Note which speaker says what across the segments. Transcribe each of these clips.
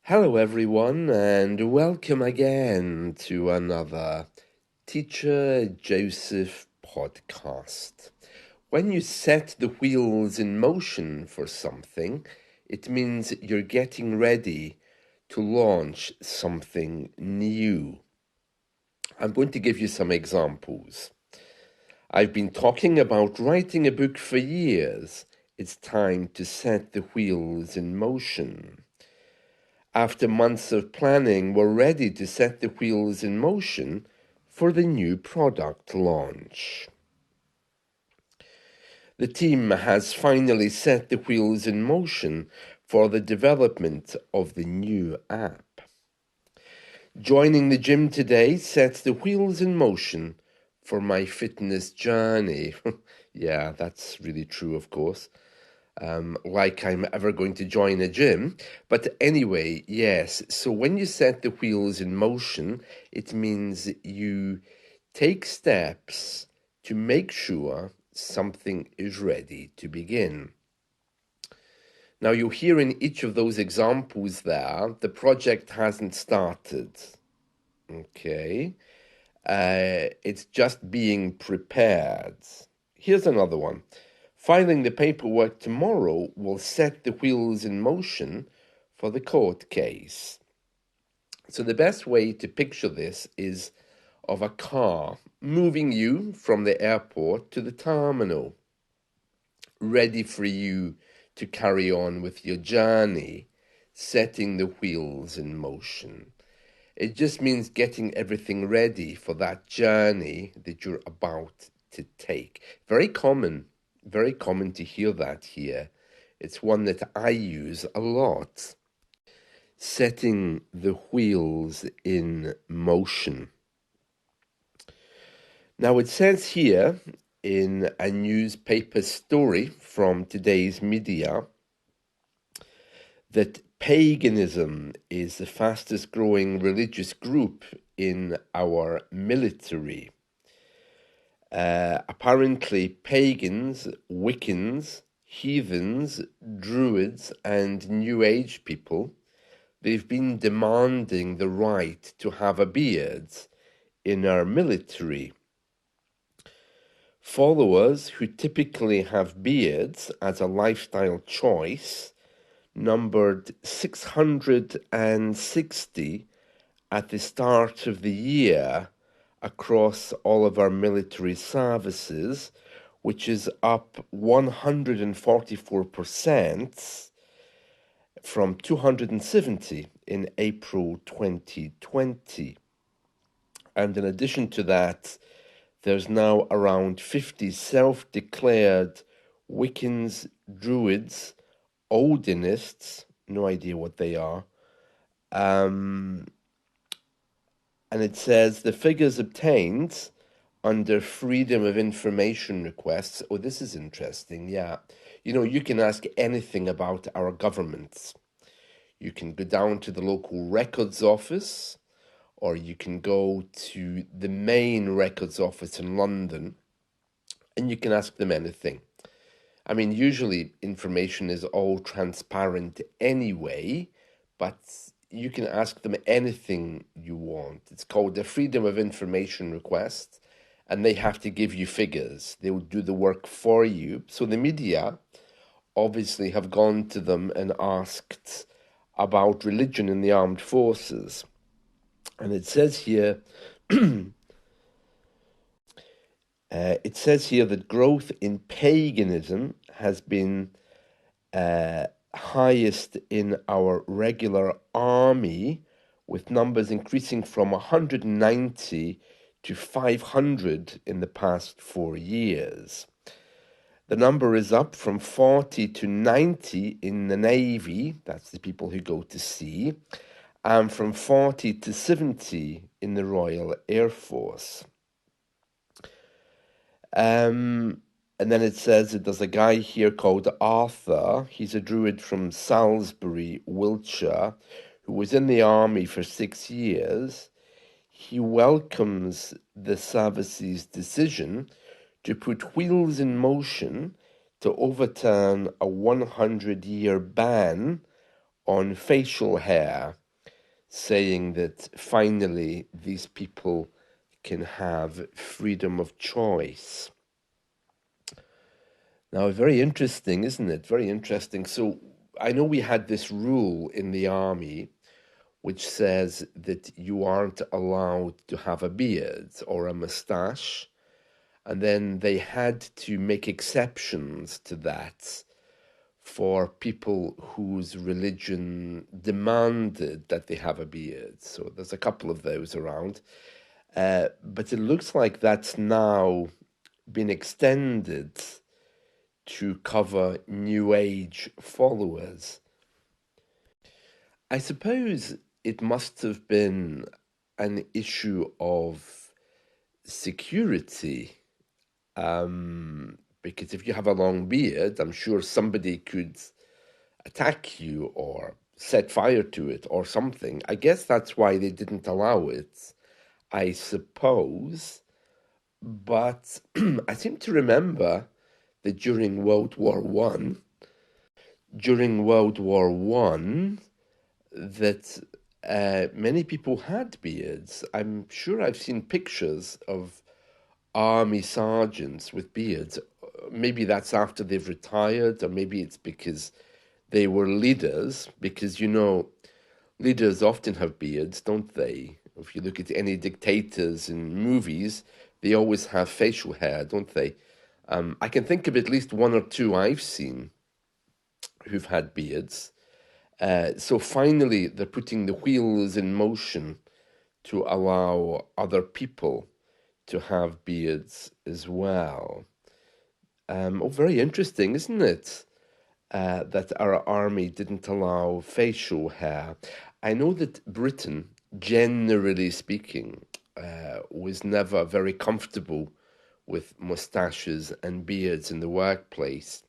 Speaker 1: Hello, everyone, and welcome again to another Teacher Joseph podcast. When you set the wheels in motion for something, it means you're getting ready to launch something new. I'm going to give you some examples. I've been talking about writing a book for years. It's time to set the wheels in motion. After months of planning, we're ready to set the wheels in motion for the new product launch. The team has finally set the wheels in motion for the development of the new app. Joining the gym today sets the wheels in motion for my fitness journey. Yeah, that's really true, of course. Like I'm ever going to join a gym. But anyway, yes, so when you set the wheels in motion, it means you take steps to make sure something is ready to begin. Now, you'll hear in each of those examples there, the project hasn't started. Okay, it's just being prepared. Here's another one. Filing the paperwork tomorrow will set the wheels in motion for the court case. So the best way to picture this is of a car moving you from the airport to the terminal, ready for you to carry on with your journey, setting the wheels in motion. It just means getting everything ready for that journey that you're about to take. Very common to hear that here. It's one that I use a lot. Setting the wheels in motion. Now it says here in a newspaper story from today's media that paganism is the fastest growing religious group in our military. Apparently, pagans, Wiccans, heathens, druids, and New Age people, they've been demanding the right to have a beard in our military. Followers who typically have beards as a lifestyle choice numbered 660 at the start of the year across all of our military services, which is up 144% from 270 in April 2020. And in addition to that, there's now around 50 self-declared Wiccans, Druids, Odinists, no idea what they are, and it says the figures obtained under Freedom of Information requests. Oh, this is interesting, yeah. You can ask anything about our governments. You can go down to the local records office, or you can go to the main records office in London, and you can ask them anything. I mean, usually information is all transparent anyway, but you can ask them anything you want. It's called a Freedom of Information request, and they have to give you figures. They will do the work for you. So the media obviously have gone to them and asked about religion in the armed forces. And it says here, that growth in paganism has been highest in our regular army, with numbers increasing from 190 to 500 in the past 4 years. The number is up from 40 to 90 in the Navy, that's the people who go to sea, and from 40 to 70 in the Royal Air Force. And then it says that there's a guy here called Arthur. He's a druid from Salisbury, Wiltshire, who was in the army for 6 years. He welcomes the service's decision to put wheels in motion to overturn a 100-year ban on facial hair, saying that finally these people can have freedom of choice. Now, very interesting, isn't it? Very interesting. So I know we had this rule in the army which says that you aren't allowed to have a beard or a mustache. And then they had to make exceptions to that for people whose religion demanded that they have a beard. So there's a couple of those around. But it looks like that's now been extended to cover New Age followers. I suppose it must have been an issue of security, because if you have a long beard, I'm sure somebody could attack you or set fire to it or something. I guess that's why they didn't allow it, I suppose. But I seem to remember that during World War One, that many people had beards. I'm sure I've seen pictures of army sergeants with beards. Maybe that's after they've retired, or maybe it's because they were leaders, because leaders often have beards, don't they? If you look at any dictators in movies, they always have facial hair, don't they? I can think of at least one or two I've seen who've had beards. So finally, they're putting the wheels in motion to allow other people to have beards as well. Very interesting, isn't it? That our army didn't allow facial hair. I know that Britain, generally speaking, was never very comfortable with mustaches and beards in the workplace,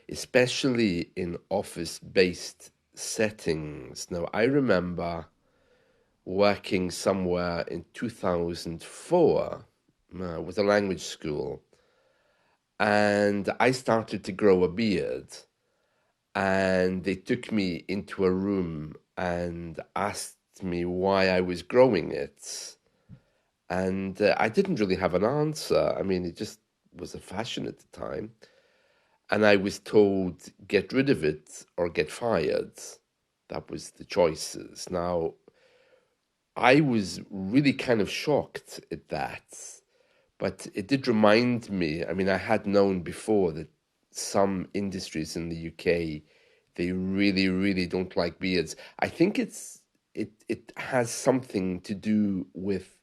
Speaker 1: especially in office-based settings. Now, I remember working somewhere in 2004 with a language school, and I started to grow a beard, and they took me into a room and asked me why I was growing it. And I didn't really have an answer. I mean, it just was a fashion at the time. And I was told, get rid of it or get fired. That was the choices. Now, I was really kind of shocked at that, but it did remind me. I mean, I had known before that some industries in the UK, they really, really don't like beards. I think it has something to do with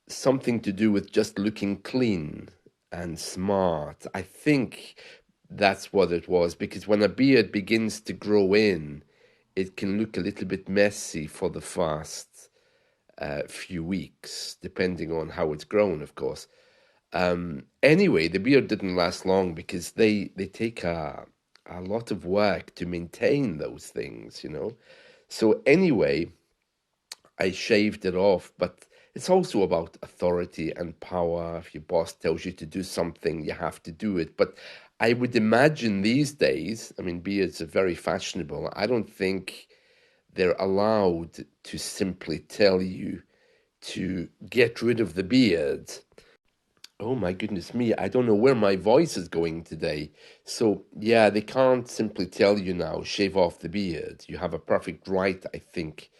Speaker 1: something to do with just looking clean and smart. I think that's what it was, because when a beard begins to grow in, it can look a little bit messy for the first few weeks, depending on how it's grown, of course. Anyway, the beard didn't last long because they take a lot of work to maintain those things, you know. So anyway, I shaved it off, but it's also about authority and power. If your boss tells you to do something, you have to do it. But I would imagine these days, I mean, beards are very fashionable. I don't think they're allowed to simply tell you to get rid of the beard. Oh my goodness me, I don't know where my voice is going today. So, yeah, they can't simply tell you now, shave off the beard. You have a perfect right, I think,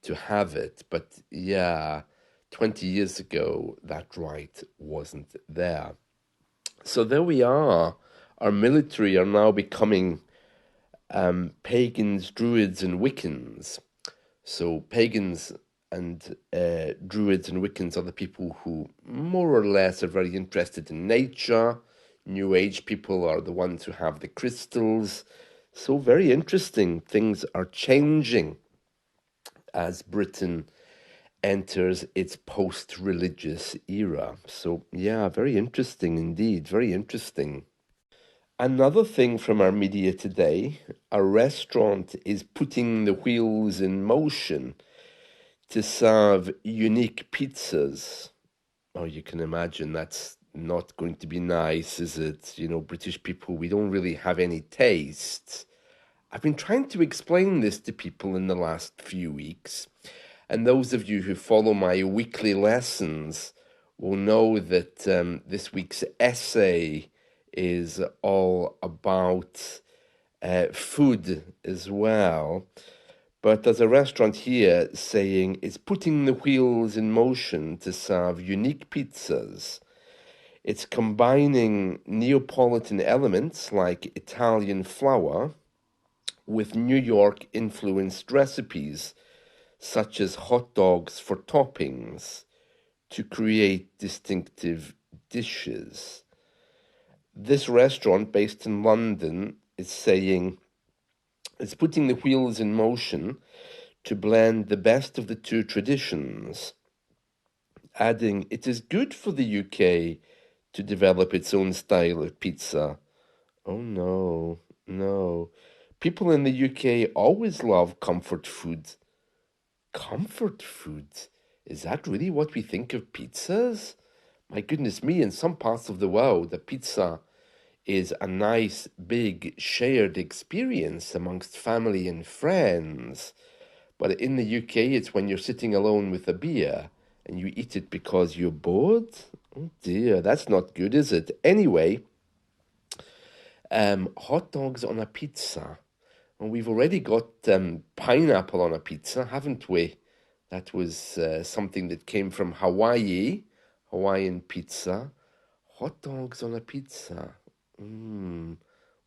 Speaker 1: to have it. But yeah, 20 years ago, that right wasn't there. So there we are. Our military are now becoming pagans, druids, and Wiccans. So pagans and druids and Wiccans are the people who more or less are very interested in nature. New Age people are the ones who have the crystals. So very interesting. Things are changing as Britain enters its post-religious era. So yeah, very interesting indeed. Very interesting. Another thing from our media today, a restaurant is putting the wheels in motion to serve unique pizzas. Oh, you can imagine not going to be nice, is it? You know, British people, we don't really have any taste. I've been trying to explain this to people in the last few weeks, and those of you who follow my weekly lessons will know that this week's essay is all about food as well. But there's a restaurant here saying it's putting the wheels in motion to serve unique pizzas. It's combining Neapolitan elements like Italian flour with New York influenced recipes, such as hot dogs for toppings, to create distinctive dishes. This restaurant, based in London, is saying it's putting the wheels in motion to blend the best of the two traditions, adding it is good for the UK to develop its own style of pizza. Oh no, no. People in the UK always love comfort food. Comfort food? Is that really what we think of pizzas? My goodness me, in some parts of the world, a pizza is a nice, big, shared experience amongst family and friends. But in the UK, it's when you're sitting alone with a beer and you eat it because you're bored. Oh dear, that's not good, is it? Anyway, hot dogs on a pizza. Well, we've already got pineapple on a pizza, haven't we? That was something that came from Hawaii, Hawaiian pizza. Hot dogs on a pizza.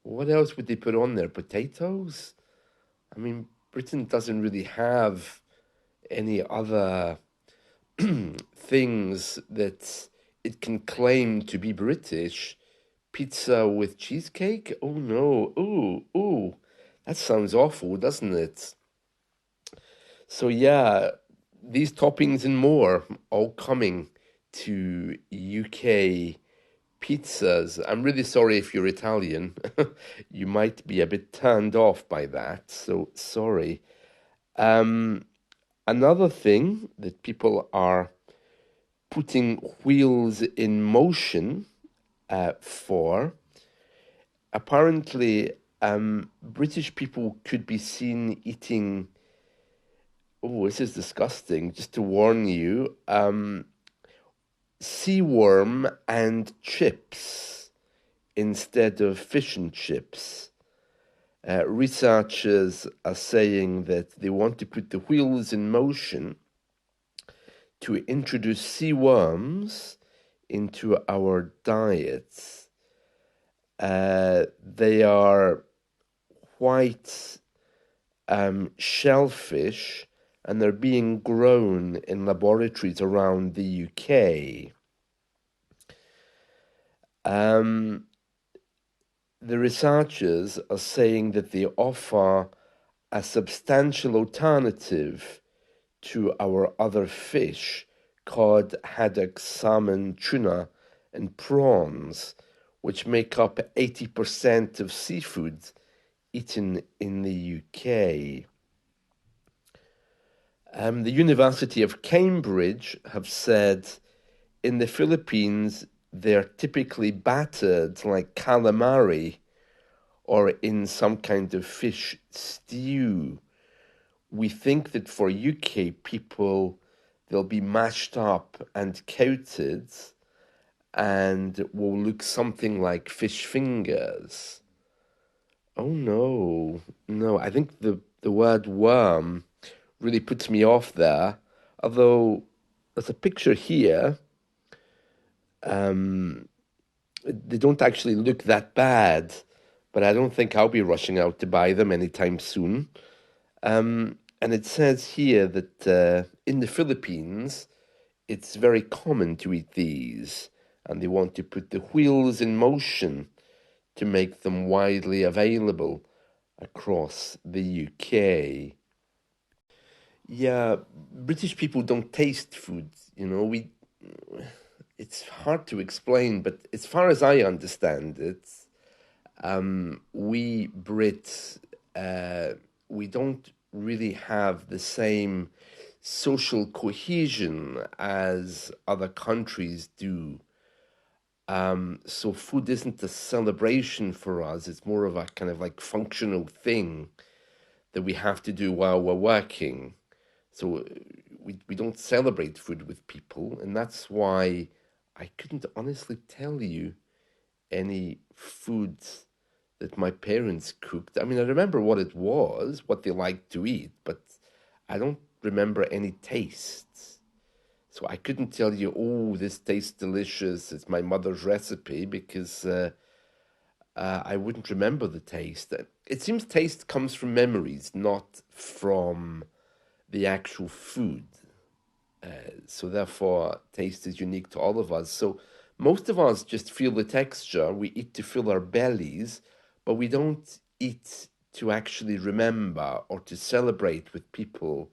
Speaker 1: What else would they put on there? Potatoes? I mean, Britain doesn't really have any other things that it can claim to be British. Pizza with cheesecake? Oh no. Ooh. That sounds awful, doesn't it? So yeah, these toppings and more all coming to UK pizzas. I'm really sorry if you're Italian. You might be a bit turned off by that, so sorry. Another thing that people are putting wheels in motion for, apparently, British people could be seen eating. Oh, this is disgusting. Just to warn you, sea worm and chips instead of fish and chips. Researchers are saying that they want to put the wheels in motion to introduce sea worms into our diets. They are white shellfish, and they're being grown in laboratories around the UK. The researchers are saying that they offer a substantial alternative to our other fish, cod, haddock, salmon, tuna, and prawns, which make up 80% of seafood eaten in the UK. The University of Cambridge have said in the Philippines they're typically battered like calamari or in some kind of fish stew. We think that for UK people, they'll be mashed up and coated and will look something like fish fingers. Oh no, no, I think the word worm really puts me off there. Although there's a picture here, they don't actually look that bad, but I don't think I'll be rushing out to buy them anytime soon. And it says here that in the Philippines, it's very common to eat these, and they want to put the wheels in motion to make them widely available across the UK. Yeah, British people don't taste food, you know, it's hard to explain, but as far as I understand it, we Brits, we don't really have the same social cohesion as other countries do. So food isn't a celebration for us. It's more of a kind of like functional thing that we have to do while we're working. So we don't celebrate food with people, and that's why I couldn't honestly tell you any foods that my parents cooked. I mean, I remember what it was, what they liked to eat, but I don't remember any tastes. So I couldn't tell you, oh, this tastes delicious. It's my mother's recipe because I wouldn't remember the taste. It seems taste comes from memories, not from the actual food. So therefore, taste is unique to all of us. So most of us just feel the texture. We eat to fill our bellies, but we don't eat to actually remember or to celebrate with people,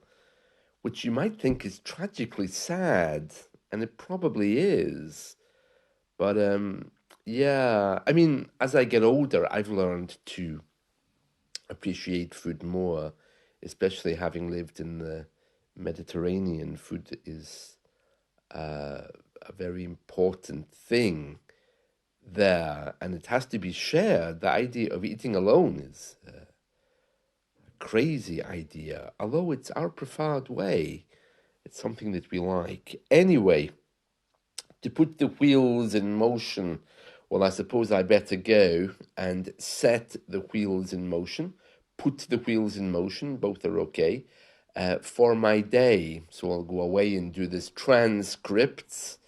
Speaker 1: which you might think is tragically sad, and it probably is. But yeah, I mean, as I get older, I've learned to appreciate food more, especially having lived in the Mediterranean. Food is a very important thing there, and it has to be shared. The idea of eating alone is a crazy idea, although it's our preferred way. It's something that we like. Anyway, to put the wheels in motion, well, I suppose I better go and set the wheels in motion, put the wheels in motion, both are okay, for my day. So I'll go away and do this transcripts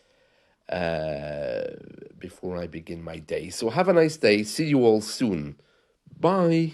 Speaker 1: before I begin my day. So have a nice day. See you all soon. Bye.